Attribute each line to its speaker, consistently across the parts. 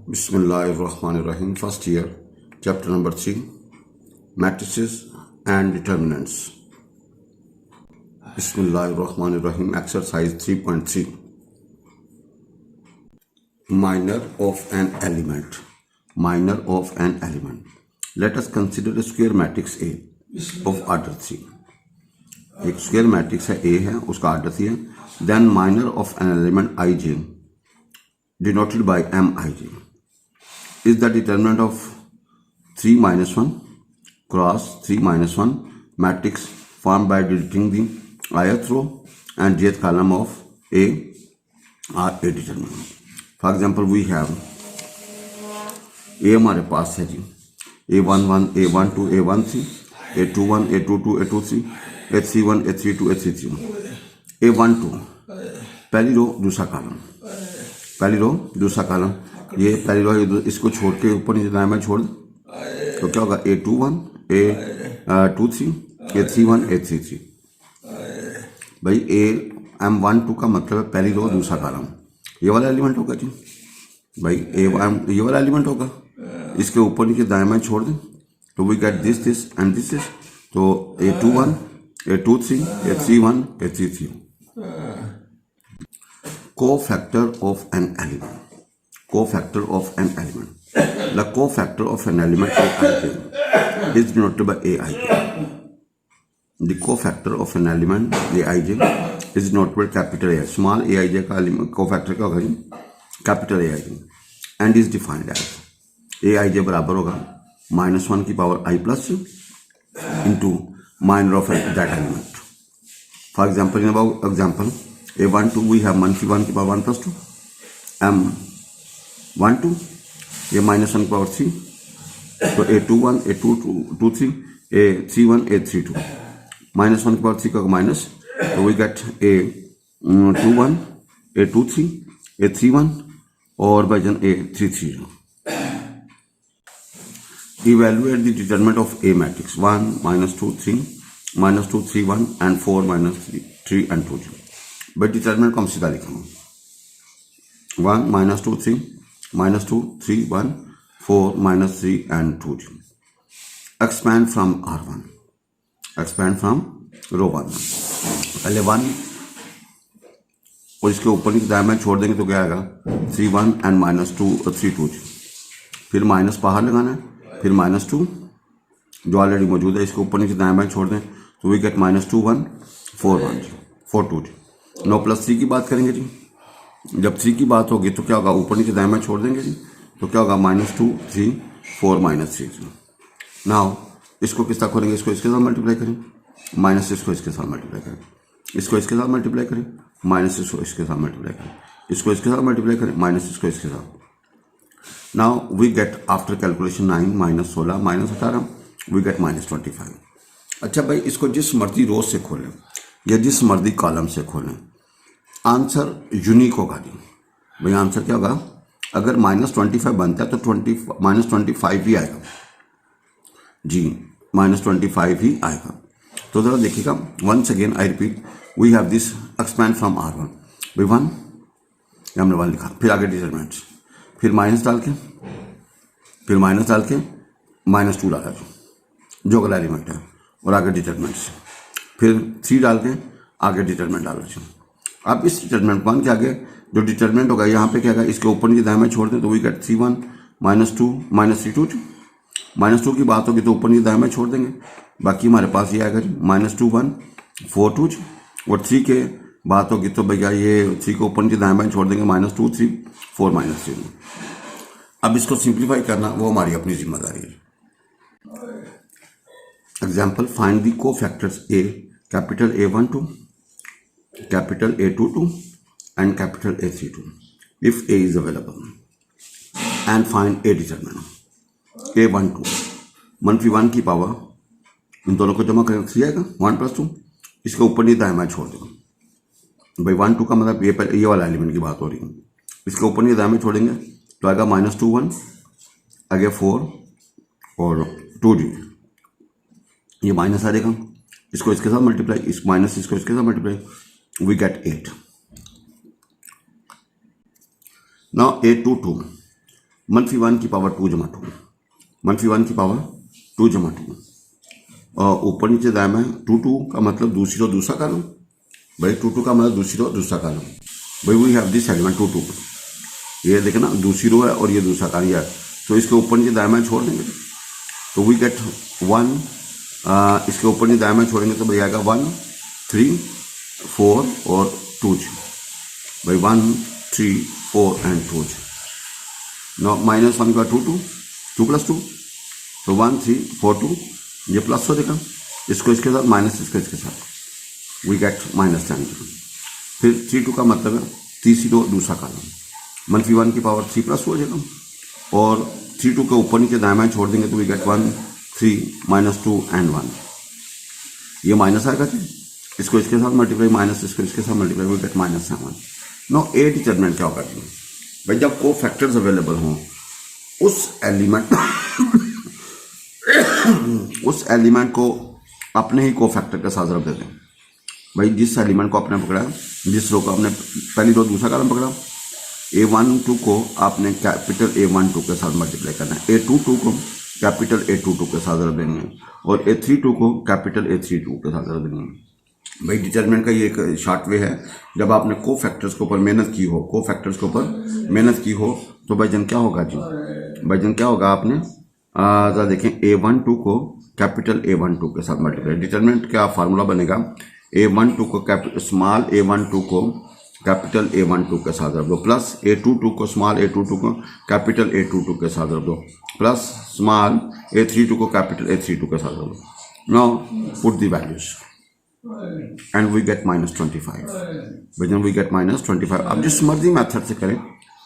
Speaker 1: Bismillahirrahmanirrahim. First year, chapter number 3, matrices and determinants. Bismillahirrahmanirrahim. Exercise 3.3. Minor of an element. Minor of an element. Let us consider a square matrix A of order 3. एक square matrix है A है, उसका order 3 है. Then minor of an element ij denoted by mij is the determinant of 3 minus 1 cross 3 minus 1 matrix formed by deleting the ith row and jth column of A are a determinant. For example, we have A हमारे पास है जी A11, A12, A13, A21, A22, A23, A31, A32, A33. A12 पहली रो दूसरा column, पहली रो दूसरा column, ये पहली रो इसको छोड़ के ऊपर नीचे दाएं बाएं छोड़ तो क्या होगा A21, A23, A31, A33. भाई M12 का मतलब है पहली रो दूसरा कॉलम, ये वाला एलिमेंट होगा जी. भाई ये वाला एलिमेंट होगा, इसके ऊपर नीचे दाएं बाएं छोड़ दें तो we get this and this. तो A21, A23, A31, A33. Cofactor of an element. Cofactor of an element. The cofactor of an element Aij is denoted by Aij. The cofactor of an element Aij is denoted by capital A. Small Aij का cofactor क्या होगा जी? Capital Aij. And is defined as Aij बराबर होगा -1 की power I plus into minor of that element. For example, in about example A12 we have -1 की power 1 plus 2, M12 ये -1 की power 3, तो A21, A23, A31, A32 -1 की power 3 का minus, तो we get A21, A23, A31 और भाईजान A33. Evaluate the determinant of A matrix 1, -2, 3, -2, 3, 1 and 4, -3 and 2. भाई डिटर्मिनेंट को हम सीधा लिखेंगे 1, -2, 3, -2, 3, 1, 4, -3 and 2. Expand from R1. Expand from रो 1. पहले 1 और इसके ऊपर की दाएं बाएं छोड़ देंगे तो क्या आएगा 3, 1 and -2, 3, 2. फिर माइनस बाहर लगाना है, फिर -2 जो ऑलरेडी मौजूद है इसके ऊपर नीचे दाएं बाएं छोड़ दें तो वी गेट -2, 1, 4, 1, 4, 2. 9 + 3 की बात करेंगे जी. जब 3 की बात होगी तो क्या होगा, ऊपर नीचे दाएं बाएं छोड़ देंगे जी, तो क्या होगा -2, 3, 4, -3. नाउ इसको किस तरह खोलेंगे, इसको इसके साथ मल्टीप्लाई करें, माइनस इसको इसके साथ मल्टीप्लाई करें, इसको इसके साथ मल्टीप्लाई करें, माइनस इसको इसके साथ मल्टीप्लाई करें, इसको इसके साथ मल्टीप्लाई करें, माइनस इसको इसके साथ. Now we get after calculation 9, -16, -18 we get -25. अच्छा भाई, इसको जिस मर्जी रो से खोलें या जिस मर्जी कॉलम से खोलें आंसर यूनिक होगा जी. भाई आंसर क्या होगा, अगर -25 बनता है तो -25 ही आएगा जी, -25 ही आएगा. तो जरा देखिएगा, once again I repeat, we have this expand from R1. भाई 1 हमने 1 लिखा, फिर आगे डिटरमिनेंट्स, फिर माइनस डाल के, फिर माइनस डाल के -2 डाला जो अगला एलिमेंट है, और आगे डिटरमिनेंट्स, फिर 3 डाल के आगे डिटरमिनेंट डालो. अब इस डिटरमिनेंट 1 के आगे जो डिटरमिनेंट होगा यहाँ पे क्या होगा, इसके ऊपर नीचे दाएं बाएं छोड़ दें तो वी गेट 3, 1, -2, -3, 2. -2 की बात होगी तो ऊपर नीचे दाएं बाएं छोड़ देंगे, बाकी हमारे पास ये आएगा -2, 1, 4, 2. और 3 के बात होगी तो भैया ये 3 को ऊपर नीचे दाएं बाएं छोड़ देंगे, -2, 3, 4, -3. अब इसको सिंप्लीफाई करना वो हमारी अपनी जिम्मेदारी है. Example, find the cofactors A, capital A12, capital A22 and capital A32 if A is available, and find A determinant. A12 -1 की पावर, इन दोनों को जमा करें 3 आएगा, 1 + 2, इसके ऊपर नहीं दाएं बाएं छोड़ दो. भाई 1, 2 का मतलब ये वाला एलिमेंट की बात हो रही है, इसके ऊपर नहीं दाएं बाएं छोड़ेंगे तो आएगा -2, 1, आगे 4 और 2D. ये माइनस आ जाएगा, इसको इसके साथ मल्टीप्लाई, इस माइनस इसको इसके साथ multiply, we gate 8. Now A22 -1 की पावर 2 जमा 2, -1 की पावर 2 जमा 2, और ऊपर नीचे दाएं बाएं 2 2 का मतलब दूसरी रो दूसरा कॉलम। भाई 2 2 का मतलब दूसरी रो दूसरा कॉलम। भाई वी हैव दिस एलिमेंट 2 2, ये देखे ना दूसरी रो है और ये दूसरा कॉलम है, तो इसके ऊपर नीचे दाएं बाएं छोड़ देंगे तो वी गेट 1, इसके ऊपर नीचे दाएं बाएं छोड़ेंगे तो भाई आएगा 1 3 4 और 2 जी। भाई 1 3 4 एंड 2 जी। नो -1 का 2 2 2 + 2, तो 1 3 4 2, ये प्लस हो जाएगा, इसको इसके साथ माइनस इसको इसके साथ, वी गेट -10। फिर 3 2 का मतलब है तीसरी रो दूसरा कॉलम, -1 की पावर 3 + 2 हो जाएगा, और 3 2 के ऊपर नीचे दाएं बाएं छोड़ देंगे तो वी गेट 1 3 -2 एंड 1, ये माइनस आएगा जी, इसको इसके साथ मल्टीप्लाई माइनस इसको इसके साथ multiply, we get -7। No a determinant क्या होगा जी? भाई जब को फैक्टर्स अवेलेबल हों उस एलिमेंट को अपने ही को फैक्टर के साथ ज़रूर दे दें। भाई जिस एलिमेंट को आपने पकड़ा, जिस रो को आपने पहली रो दूसरा कॉलम पकड़ा, A12 को आपने कैपिटल A12 के साथ मल्टीप्लाई करना है, A22 को कैपिटल A22 के साथ ज़रूर देंगे, और A32 को कैपिटल A32 के साथ ज़रूर देंगे। भाई डिटरमिनेंट का ये एक शॉर्ट वे है, जब आपने को फैक्टर्स के ऊपर मेहनत की हो, को फैक्टर्स के ऊपर मेहनत की हो, तो भाईजन क्या होगा जी? भाईजन क्या होगा, आपने ज़रा देखें A12 को कैपिटल A12 के साथ मल्टीप्लाई, डिटरमिनेंट का फार्मूला बनेगा A12 को स्मॉल A12 को कैपिटल A12 के साथ रख दो, प्लस A22 को स्मॉल A22 को कैपिटल A22 के साथ रख दो, प्लस स्मॉल A32 को कैपिटल A32 के साथ रख दो। Now put the values and we get -25, then we get -25। अब जिस मर्जी मेथड से करें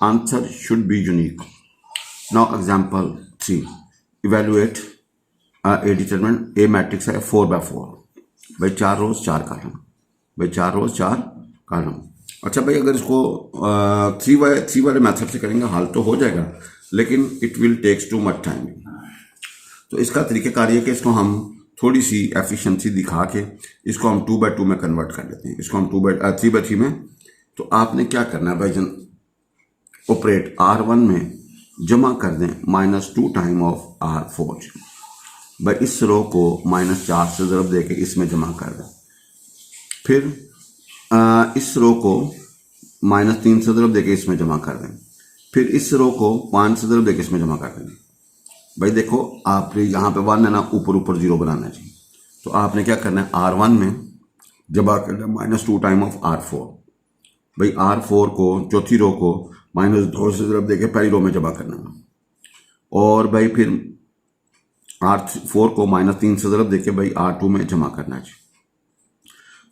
Speaker 1: answer should be unique. Now example 3, evaluate A determinant, A matrix है 4/4, भाई 4 रोज 4 कॉलम, भाई 4 रोज 4 कॉलम। अच्छा भाई अगर इसको 3 वाले मेथड से करेंगे हल तो हो जाएगा, लेकिन it will takes too much time. तो इसका तरीक़ेकार ये कि इसको हम थोड़ी सी एफिशिएंसी दिखा के इसको हम 2/2 में कन्वर्ट कर लेते हैं, इसको हम 3/3 में। तो आपने क्या करना है भाईजन, ऑपरेट R1 में जमा कर दें -2 टाइम ऑफ R4, भाई इस रो को -4 से ज़रब दे के इसमें जमा कर दें, फिर इस रो को -3 से ज़रब दे के इसमें जमा कर दें, फिर इस रो को 5 से ज़रब दे के इसमें जमा कर दें। भाई देखो आप यहाँ पे 1 है ना, ऊपर ऊपर 0 बनाना है जी, तो आपने क्या करना है R1 में जमा करना है -2 टाइम ऑफ R4। भाई R4 को चौथी रो को -2 से ज़रब देके पहली रो में जमा करना है, और भाई फिर R4 को -3 से ज़रब देके भाई R2 में जमा करना है जी,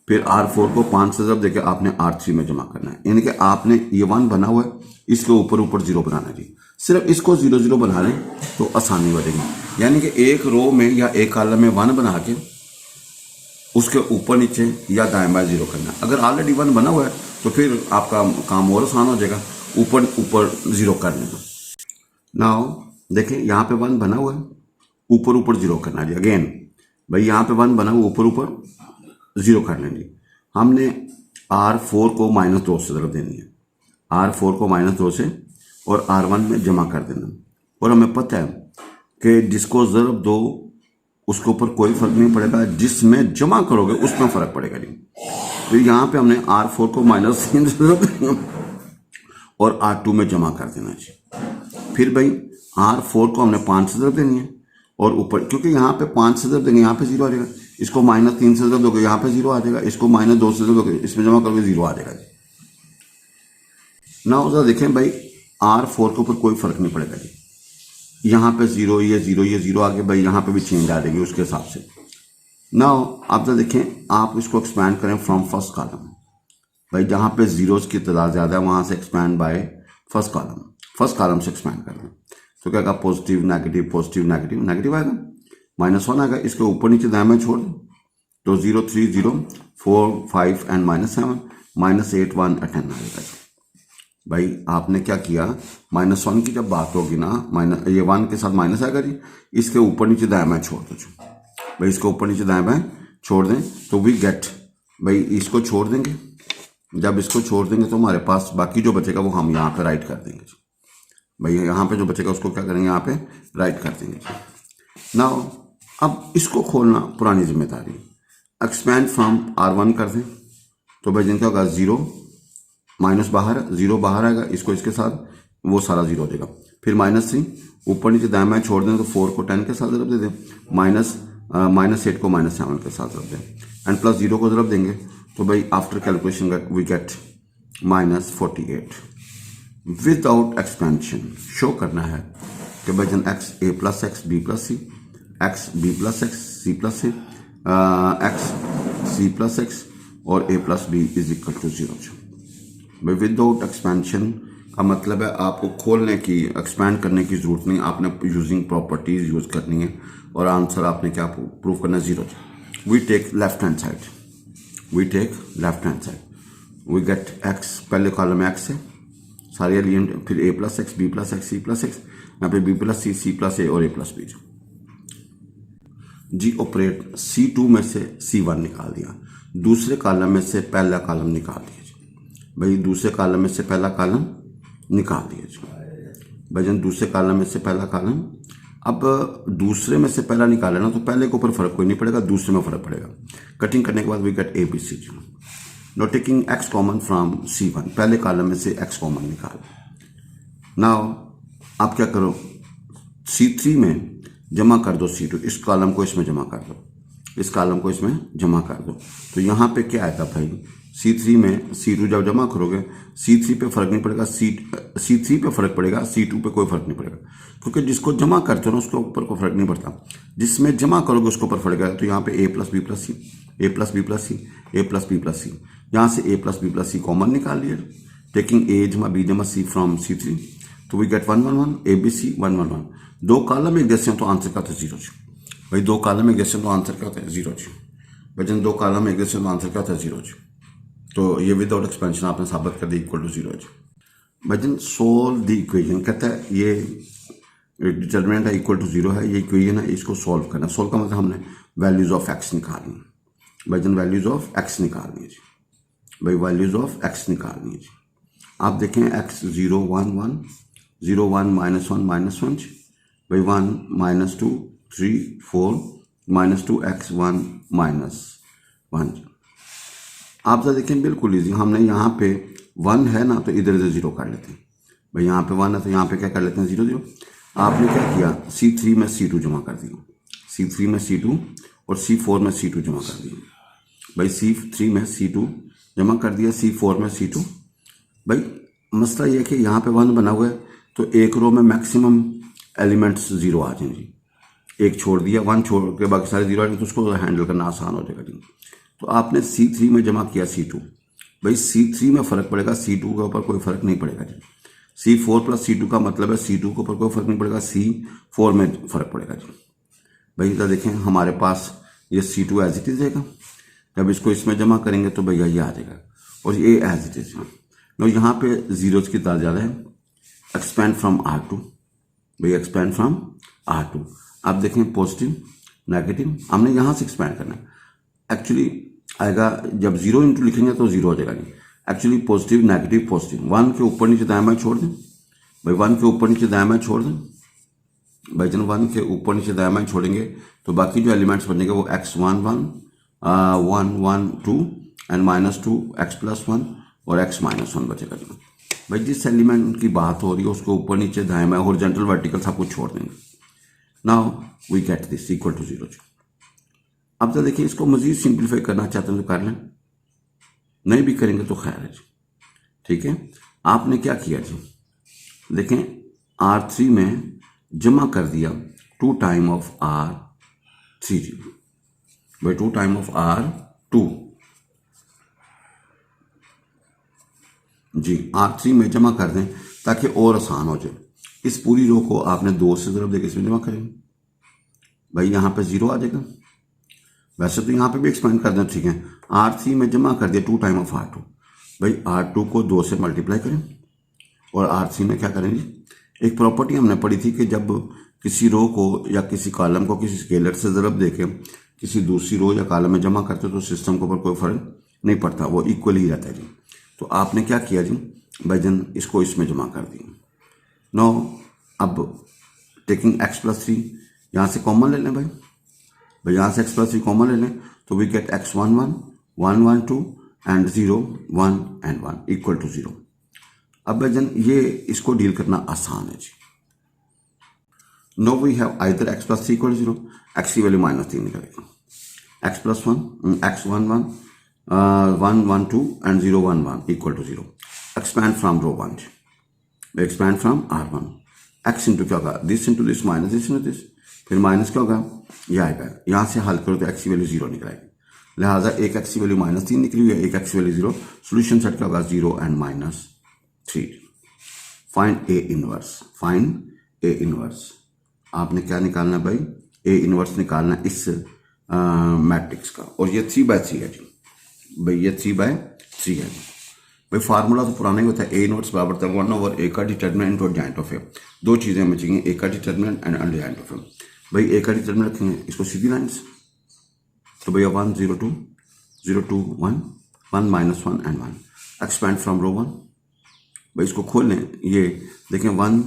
Speaker 1: फिर R4 को 5 से ज़रब देके आपने R3 में जमा करना है। यानी कि आपने ये 1 बना हुआ है, इसके ऊपर ऊपर 0 बनाना है जी, सिर्फ इसको 0 0 बना लें तो आसानी बढ़ेगी। यानी कि एक रो में या एक कॉलम में 1 बना के उसके ऊपर नीचे या दाएं बाएं 0 करना। अगर ऑलरेडी 1 बना हुआ है तो फिर आपका काम और आसान हो जाएगा, ऊपर ऊपर 0 कर लेना। नाउ देखें यहाँ पे 1 बना हुआ है, ऊपर ऊपर 0 करना जी। अगेन भाई यहाँ पे 1 बना हुआ, ऊपर ऊपर 0 कर लेंगे। हमने R4 को -2 से ज़रब देनी है, R4 को -2 से और R1 में जमा कर देना। और हमें पता है कि जिसको ज़रब दो उसके ऊपर कोई फ़र्क नहीं पड़ेगा, जिसमें जमा करोगे उसमें फ़र्क पड़ेगा नहीं। तो यहाँ पे हमने R4 को -3 से ज़रब देना और R2 में जमा कर देना चाहिए। फिर भाई R4 को हमने 5 से ज़रब देनी है, और ऊपर क्योंकि यहाँ पे 5 से ज़रब देंगे यहाँ पे 0 आ जाएगा, इसको -3 से ज़रब दोगे यहाँ पे 0 आ जाएगा, इसको -2 से ज़रब दोगे इसमें जमा करोगे 0 आ जाएगा जी। ना उधर देखें भाई R4 के ऊपर कोई फ़र्क नहीं पड़ेगा जी, यहाँ पे 0 ये 0 ये 0 आगे, भाई यहाँ पे भी चेंज आ जाएगी उसके हिसाब से। ना आप तो देखें, आप इसको एक्सपैंड करें फ्रॉम फर्स्ट कॉलम, भाई जहाँ पे जीरोस की तादाद ज़्यादा है वहाँ से एक्सपैंड बाय फर्स्ट कॉलम से एक्सपैंड कर दें। तो क्या positive negative positive negative negative आएगा, -1 आएगा, इसके ऊपर नीचे दाएं में छोड़ दें तो 0 3 0 4 5 एंड -7 -8 1 10 आएगा। भाई आपने क्या किया, -1 की जब बात होगी ना, ये 1 के साथ माइनस आएगा जी, इसके ऊपर नीचे दाएं बाएं छोड़ दो भाई, इसके ऊपर नीचे दाएं बाएं छोड़ दें तो वी गेट, भाई इसको छोड़ देंगे, जब इसको छोड़ देंगे तो हमारे पास बाकी जो बचेगा वो हम यहाँ पे राइट कर देंगे। भाई यहाँ पे जो बचेगा उसको क्या करेंगे, यहाँ पे राइट कर देंगे। नाउ अब इसको खोलना पुरानी जिम्मेदारी, एक्सपैंड फ्रॉम R1 कर दें तो भाई जिनका होगा 0 माइनस बाहर, 0 बाहर आएगा, इसको इसके साथ वो सारा 0 हो जाएगा। फिर -3 ऊपर नीचे दाएं बाएं छोड़ दें तो 4 को 10 के साथ ज़रब दे दें, -8 को -7 के साथ ज़रब दें एंड +0 को ज़रब देंगे तो भाई after calculation we get -48 without expansion. Show करना है कि भाई जन x a + x b + c, x b + x c + a, x c + x और a + b = 0। भाई विदाउट एक्सपेंशन का मतलब है आपको खोलने की, एक्सपैंड करने की जरूरत नहीं, आपने यूजिंग प्रॉपर्टीज यूज करनी है और आंसर आपने क्या प्रूव करना है, 0। We take left hand side, we get x, पहले कॉलम में x है सारे एलिमेंट, फिर a + x b + x c + x, यहाँ पे b + c c + a और a + b। जी ऑपरेट C2 में से C1 निकाल दिया, दूसरे कॉलम में से पहला कॉलम निकाल दिया भाई, दूसरे कॉलम में से पहला कॉलम निकाल दिया भाईजान, दूसरे कॉलम में से पहला कॉलम। अब दूसरे में से पहला निकाले ना तो पहले के ऊपर फर्क कोई नहीं पड़ेगा, दूसरे में फर्क पड़ेगा। कटिंग करने के बाद we get ABC। Now taking x common from C1, पहले कॉलम में से x कॉमन निकाल। नाउ आप क्या करो, C3 में जमा कर दो C2, इस कॉलम को इसमें जमा कर दो, इस कॉलम को इसमें जमा कर दो तो यहाँ पे क्या आएगा भाई, C3 में C2 जब जमा करोगे C3 पे फर्क नहीं पड़ेगा, C3 पे फर्क पड़ेगा, C2 पे कोई फर्क नहीं पड़ेगा, क्योंकि जिसको जमा करते हो ना उसके ऊपर कोई फर्क नहीं पड़ता, जिसमें जमा करोगे उसके ऊपर फर्क है। तो यहाँ पे a + b + c, a + b + c, a + b + c, यहाँ से a + b + c कॉमन निकाल लिया, taking a + b + c from C3 तो वी गेट 1 1 1, ABC 1 1 1। दो कॉलम एक जैसे हो तो आंसर क्या होता है, 0। भाई दो कॉलम एक जैसे तो आंसर क्या होता है, 0। भाई दो कॉलम एक जैसे तो आंसर क्या होता है, 0। तो ये विदाउट एक्सपेंशन आपने साबित कर दी = 0। भाई सोल्व द इक्वेशन, कहता है ये डिटर्मिनेंट है =0 है, ये इक्वेशन है, इसको सोल्व करना। सोल्व का मतलब हमने वैल्यूज ऑफ x निकालनी, भाई वैल्यूज ऑफ x निकालनी है जी, भाई वैल्यूज ऑफ x निकालनी है जी। आप देखें x 0 1 1 0 1 -1 -1, भाई 1 -2 3 4 -2 x 1 -1। आप जरा देखें बिल्कुल इजी, हमने यहाँ पे 1 है ना तो इधर से 0 कर लेते हैं, भाई यहाँ पे 1 है तो यहाँ पे क्या कर लेते हैं, 0 0। आपने क्या किया, C3 में C2 जमा कर दिया, C3 में C2 और C4 में C2 जमा कर दिया, भाई C3 में C2 जमा कर दिया, C4 में C2। भाई मसला ये है कि यहाँ पे 1 बना हुआ है तो एक रो में मैक्सिमम एलिमेंट्स 0 आ जाएंगे, एक छोड़ दिया, 1 छोड़ के बाकी सारे 0 आ जाएंगे तो उसको हैंडल करना आसान हो जाएगा। तो आपने C3 में जमा किया C2, भाई C3 में फर्क पड़ेगा, C2 के ऊपर कोई फर्क नहीं पड़ेगा जी। C4 + C2 का मतलब है C2 के ऊपर कोई फर्क नहीं पड़ेगा, C4 में फर्क पड़ेगा जी। भाई इधर देखें हमारे पास ये C2 एज इट इज रहेगा, जब इसको इसमें जमा करेंगे तो भैया ये आ जाएगा और ये एज इट इज। तो यहाँ पे जीरोज की तादाद ज़्यादा है, एक्सपेंड फ्रॉम R2, भाई एक्सपेंड फ्रॉम R2। आप देखें पॉजिटिव नेगेटिव, हमने यहाँ से एक्सपेंड करना है। एक्चुअली आएगा जब 0 इंटू लिखेंगे तो 0 हो जाएगा नहीं, एक्चुअली पॉजिटिव नेगेटिव पॉजिटिव, 1 के ऊपर नीचे दाएं बाएं छोड़ दें, भाई 1 के ऊपर नीचे दाएं बाएं छोड़ दें, भाई जन 1 के ऊपर नीचे दाएं बाएं छोड़ेंगे तो बाकी जो एलिमेंट्स बनेंगे वो x1 1 1 1 2 एंड -2 x + 1 और x -1 बचेगा। भाई जिस एलिमेंट की बात हो रही है उसको ऊपर नीचे दाएं बाएं हॉरिजॉन्टल वर्टिकल सब कुछ छोड़ देंगे। Now we get this = 0। अब तो देखिए इसको मजीद सिंप्लीफाई करना चाहते हैं तो कर लें, नहीं भी करेंगे तो खैर है जी, ठीक है। आपने क्या किया जी, देखें R3 में जमा कर दिया 2 टाइम ऑफ R3 जी, भाई 2 time of R2 ji, R3 में जमा कर दें ताकि और आसान हो जाए। इस पूरी रो को आपने 2 से ज़रूर देकर इसमें जमा करेंगे, भाई यहाँ पे 0 आ जाएगा। वैसे तो यहाँ पे भी एक्सपेंड कर दें, ठीक है। R3 में जमा कर दिया 2 टाइम ऑफ R2, भाई R2 को 2 से मल्टीप्लाई करें और R3 में क्या करेंगे, एक प्रॉपर्टी हमने पढ़ी थी कि जब किसी रो को या किसी कॉलम को किसी स्केलर से ज़रब देके किसी दूसरी रो या कॉलम में जमा करते तो सिस्टम के ऊपर कोई फर्क नहीं पड़ता, वो इक्वल ही रहता है जी। तो आपने क्या किया जी, भाई जन इसको इसमें जमा कर दिया, नो अब टेकिंग x प्लस 3, यहाँ से कॉमन ले लें भाई यहाँ से x प्लस 3 कॉमन ले लें तो we get x 1 1 1 1 2 and 0 1 and 1 equal to 0। अब भाईजान ये इसको डील करना आसान है जी। No we have either x plus 3 equal to 0, x की वैल्यू -3 निकलेगा, x plus 1 x 1 1 1 1 2 and 0 1 1 equal to 0। expand from row 1, expand from R1, x into क्या होगा this into this minus this into this, फिर माइनस क्या होगा ये आएगा, यहाँ से हल करो तो x की वैल्यू 0 निकलेगी, लिहाजा एक x की वैल्यू -3 निकली हुई है, एक x की वैल्यू 0, सोल्यूशन सेट क्या होगा 0 and -3। Find a inverse, find a inverse, आपने क्या निकालना भाई a इनवर्स निकालना इस मैट्रिक्स का, और ये 3/3 है जी भाई, ये 3/3 है भाई। फार्मूला तो पुराना ही होता है, ए इनवर्स बराबर था 1/a का डिटर्मिनेंट और जॉइंट ऑफ ए। दो चीज़ें हमें चाहिए, ए का डिटर्मिनेंट एंड जॉइंट ऑफ ए। भाई ए का डिटर्मिनेंट रखेंगे इसको सीधी लाइन्स, तो भैया 1 0 2 0 2 1 1 -1 एंड 1, एक्सपैंड फ्रॉम रो 1, भाई इसको खोल लें, ये देखें 1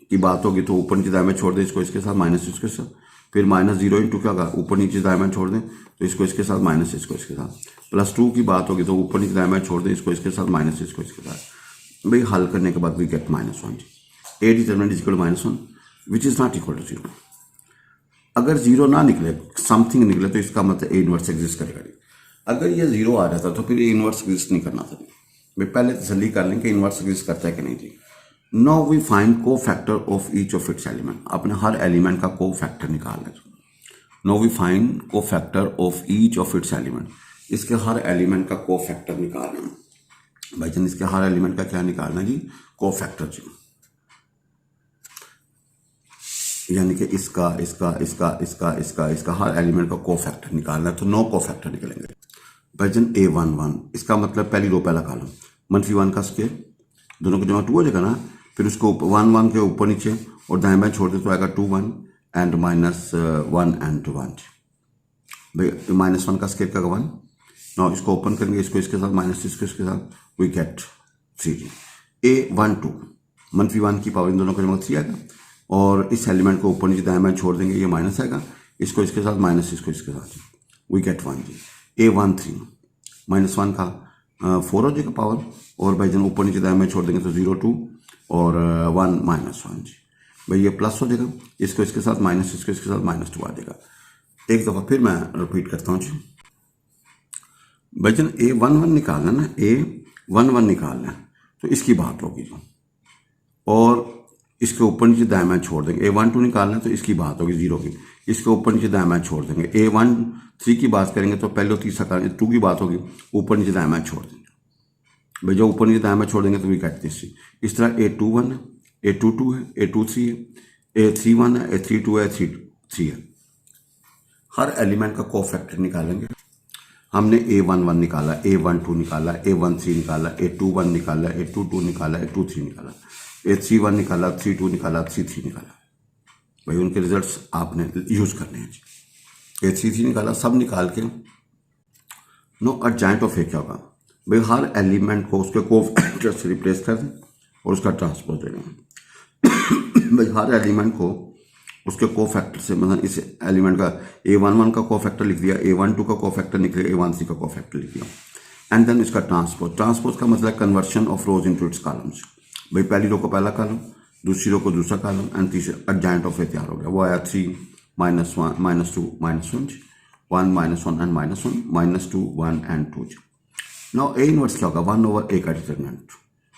Speaker 1: की बात होगी तो ऊपर नीचे दाएं में छोड़ दें इसको इसके साथ, माइनस इसके साथ, फिर -0 इंटू क्या होगा ऊपर नीचे दाएं में छोड़ दें तो इसको इसके साथ, माइनस इसको इसके साथ, +2 की बात होगी तो ऊपर नीचे दाएं में छोड़ दें इसको इसके साथ, माइनस इसको इसके साथ। भाई हल करने के बाद we get -1, A determinant is equal to -1 which is not equal to 0। अगर 0 ना निकले, समथिंग निकले, तो इसका मतलब ए इनवर्स एग्जिस्ट करेगा। अगर ये 0 आ जाता तो फिर ए इनवर्स एग्जिस्ट नहीं करना था। भाई पहले तसल्ली कर लें कि इनवर्स एग्जिस्ट करता है कि नहीं जी। नाउ वी फाइंड को factor of each of its element, आपने हर एलिमेंट का को फैक्टर निकालना है। नाउ वी फाइंड को factor of each of its element, इसके हर एलिमेंट का को फैक्टर निकालना है भाईजान, इसके हर एलिमेंट का क्या निकालना जी, को फैक्टर जी, यानी कि इसका इसका इसका इसका इसका इसका हर एलिमेंट का को फैक्टर निकालना है। तो 9 को फैक्टर निकलेंगे भाईजान। A11 इसका मतलब पहली रो पहला कॉलम, -1 का स्क्वायर, दोनों को जमा 2 हो जाएगा ना, फिर उसको 1 1 के ऊपर नीचे और दाएं बाएं छोड़ दे तो आएगा 2 1 एंड -1 एंड 1। भाई -1 का स्क्वायर का 1, नाउ इसको ओपन करेंगे, इसको इसके साथ, माइनस इसको इसके साथ, वी गेट 3। A12 -1 की पावर इन दोनों का जमा 3 आएगा, और इस एलिमेंट को ऊपर नीचे दाएं बाएं छोड़ देंगे, ये माइनस आएगा, इसको इसके साथ, माइनस इसको इसके साथ, वी गेट 1 जी। A13 -1 का 4 हो जाएगा पावर, और भाई जन ऊपर नीचे दाएं में छोड़ देंगे तो 0 2 और 1 -1 जी। भाई ये प्लस हो जाएगा, इसको इसके साथ, माइनस इसको इसके साथ, -2 आ जाएगा। एक दफ़ा फिर मैं रिपीट करता हूँ जी। भाई जन A11 निकालना ना, A11 निकालना है तो इसकी बात होगी जो, और इसके ऊपर नीचे दाएं में छोड़ देंगे। A12 निकालना है तो इसकी बात होगी 0 की, इसके ऊपर नीचे दाएं में छोड़ देंगे। A13 की बात करेंगे तो पहले तीसरा करेंगे, 2 की बात होगी, ऊपर नीचे दाएं में छोड़ देंगे। भाई जो ऊपर नीचे दाएं में छोड़ देंगे तो वी गेट दिस। इस तरह A21 है, A22 है, A23 है, A31 है, A32 है, A33 है। हर एलिमेंट का कोफैक्टर निकालेंगे। हमने A11 निकाला, A12 निकाला, A13 निकाला, A21 निकाला, A22 निकाला, A23 निकाला, A31 निकाला, 32 निकाला, 33 निकाला। भाई उनके रिजल्ट्स आपने यूज करने हैं जी। A33 निकाला, सब निकाल के नो एडजॉइंट ऑफ ए क्या होगा भाई, हर एलिमेंट को उसके कोफैक्टर से रिप्लेस कर दें और उसका ट्रांसपोज दे दें। भाई हर एलिमेंट को उसके कोफैक्टर से, मतलब इस एलिमेंट का A11 का कोफैक्टर लिख दिया, A12 का कोफैक्टर निकले, A13 का कोफैक्टर लिख दिया, एंड देन इसका ट्रांसपोज। ट्रांसपोज का मतलब conversion of rose into its columns. भाई पहली रो को पहला कॉलम, दूसरी रो को दूसरा कॉलम, एंड तीसरा एडजॉइंट ऑफ ए तैयार हो गया। वो आया 3 -1 -2 -1 1 -1 and -1 -2 1 and 2। Now A inverse क्या होगा, 1/a का डिटरमिनेंट,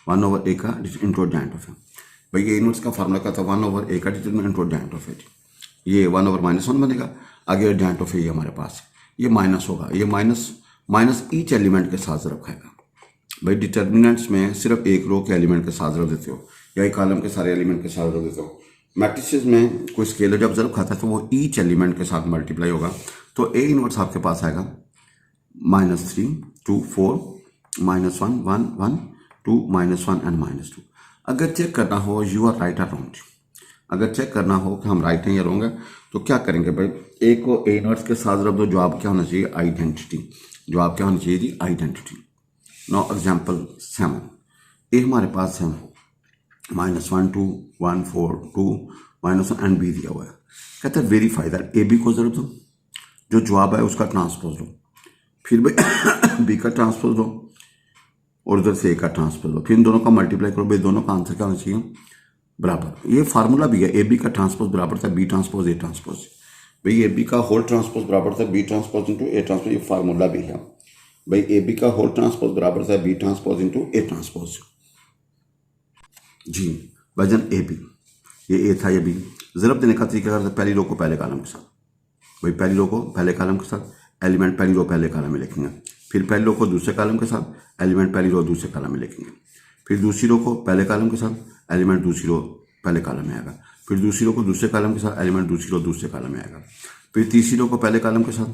Speaker 1: 1/a का इंटू एडजॉइंट ऑफ ए। भाई ये इनवर्स का फार्मूला क्या था, 1/a का डिटरमिनेंट इंटू एडजॉइंट ऑफ ए। ये 1/-1 बनेगा, आगे एडजॉइंट ऑफ ए ये हमारे पास है, ये माइनस होगा, ये माइनस ईच एलिमेंट के साथ ज़रब खाएगा। भाई डिटर्मिनेंट्स में सिर्फ एक रो के एलिमेंट के साथ ज़रब देते हो, या एक कॉलम के सारे एलिमेंट के साथ ज़रब देते हो। मैट्रिसेस में कोई स्केलर जब ज़रब खाता है तो वो ईच एलिमेंट के साथ मल्टीप्लाई होगा। तो ए इनवर्स आपके पास आएगा -3 2 4 -1 1 1 2 -1 एंड -2। अगर चेक करना हो यू आर राइट और रॉन्ग, अगर चेक करना हो कि हम राइट हैं या रॉन्ग है, तो क्या करेंगे भाई, ए को ए इनवर्स के साथ ज़रब दो, जवाब क्या होना चाहिए, आइडेंटिटी। जवाब क्या होना चाहिए जी, आइडेंटिटी। नो एग्जाम्पल 7, ए हमारे पास 7, -1 2 1 4 2 -1 एंड बी दिया हुआ है। कहता है वेरीफाई दैट ए बी को जरूर दो, जो जवाब है उसका ट्रांसपोज दो, फिर भाई बी का ट्रांसपोज दो और उधर से ए का ट्रांसपोज दो, फिर इन दोनों का मल्टीप्लाई करो, भाई दोनों का आंसर क्या होना चाहिए बराबर। ये फार्मूला भी है, ए बी का ट्रांसपोज बराबर था बी ट्रांसपोज ए ट्रांसपोज, भाई ए बी का होल ट्रांसपोज बराबर था बी ट्रांसपोज इंटू ए ट्रांसपोज, ये फार्मूला भी है भाई। ए बी का होल ट्रांसपोज बराबर था बी ट्रांसपोज इंटू ए ट्रांसपोज। जी वजन ए बी, ये ए था ये बी। ज़रब देने का तरीका करते पहली रो को पहले कॉलम के साथ, भाई पहली रो को पहले कॉलम के साथ, एलिमेंट पहली रो पहले कॉलम में लिखेंगे, फिर पहली रो को दूसरे कॉलम के साथ, एलिमेंट पहली रो दूसरे कॉलम में लिखेंगे, फिर दूसरी रो को पहले कॉलम के साथ, एलिमेंट दूसरी रो पहले कॉलम में आएगा, फिर दूसरी रो को दूसरे कॉलम के साथ, एलिमेंट दूसरी रो दूसरे कॉलम में आएगा, फिर तीसरी रो को पहले कॉलम के साथ,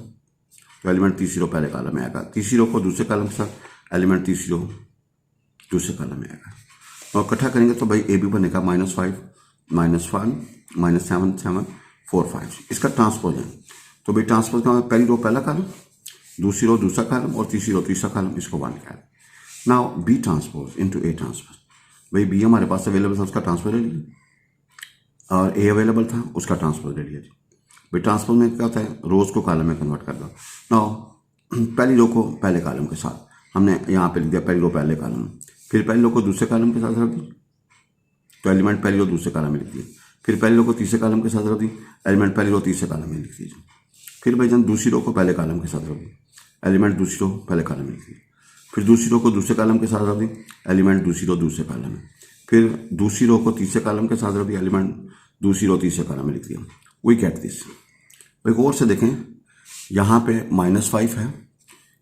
Speaker 1: तो एलिमेंट तीसरी रो पहले कॉलम में आएगा, तीसरी रो को दूसरे कॉलम के साथ, एलिमेंट तीसरी रो दूसरे कॉलम में आएगा। और इकट्ठा करेंगे तो भाई ए बी बनेगा -5 -1 -7 7 4 5, इसका ट्रांसपोज है। तो भाई ट्रांसपोज का पहली रो पहला कॉलम, दूसरी रो दूसरा कॉलम और तीसरी रो तीसरा कॉलम, इसको 1 लिखा है। नाउ बी ट्रांसपोज इंटू ए ट्रांसपोज, भाई बी हमारे पास अवेलेबल था उसका ट्रांसपोज ले लिया और ए अवेलेबल था उसका ट्रांसपोज ले लिया जी। भाई ट्रांसपोज में क्या होता है, रोज को कॉलम में कन्वर्ट कर दो। नाउ पहली रो को पहले कॉलम के साथ, हमने यहाँ पे लिख दिया पहली रो पहले कॉलम, फिर पहली रो को दूसरे कॉलम के साथ रख दी, तो एलिमेंट पहली रो दूसरे कॉलम में लिख दिए, फिर पहली रो को तीसरे कॉलम के साथ रख दी, एलिमेंट पहली रो तीसरे कॉलम में लिख दीजिए, फिर भाई जन दूसरी रो को पहले कॉलम के साथ रख दी, एलिमेंट दूसरी रो पहले कॉलम में लिख दी, फिर दूसरी रो को दूसरे कॉलम के साथ रख दी, एलिमेंट दूसरी रो दूसरे कॉलम में, फिर दूसरी रो को तीसरे कॉलम के साथ रख दी, एलिमेंट दूसरी रो तीसरे कॉलम में लिख दिया। We get this. भाई गौर से देखें, यहाँ पे -5 है,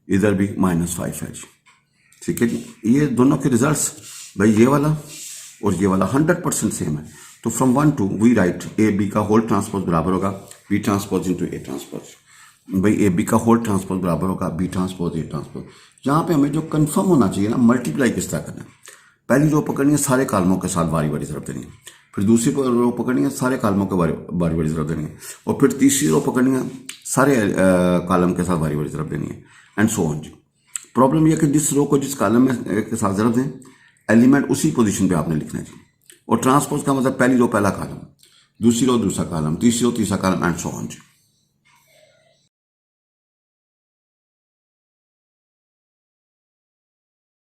Speaker 1: इधर भी -5 है जी, ठीक है जी। ये दोनों के रिजल्ट्स भाई ये वाला और ये वाला 100% सेम है। तो from 1 to we write A B का होल ट्रांसपोज बराबर होगा बी ट्रांसपोज इंटू ए ट्रांसपोज। भाई ए बी का होल ट्रांसपोज बराबर होगा बी ट्रांसपोज ए ट्रांसपोज। यहाँ पे हमें जो कंफर्म होना चाहिए ना, मल्टीप्लाई किस तरह करना है, पहली रो पकड़नी है सारे कालमों के साथ बारी बारी ज़रब देनी है, फिर दूसरी रो पकड़नी है सारे कालमों के बारी बारी ज़रब देनी है, और फिर तीसरी रो पकड़नी है सारे कालम के साथ बारी बारी ज़रब देनी है, एंड सो ऑन जी। प्रॉब्लम यह कि जिस रो को जिस कॉलम में के साथ ज़रब दें, एलिमेंट उसी पोजीशन पे आपने लिखना है जी। और ट्रांसपोज का मतलब पहली रो पहला कॉलम, दूसरी रो दूसरा कॉलम, तीसरी रो तीसरा column, and so on ji.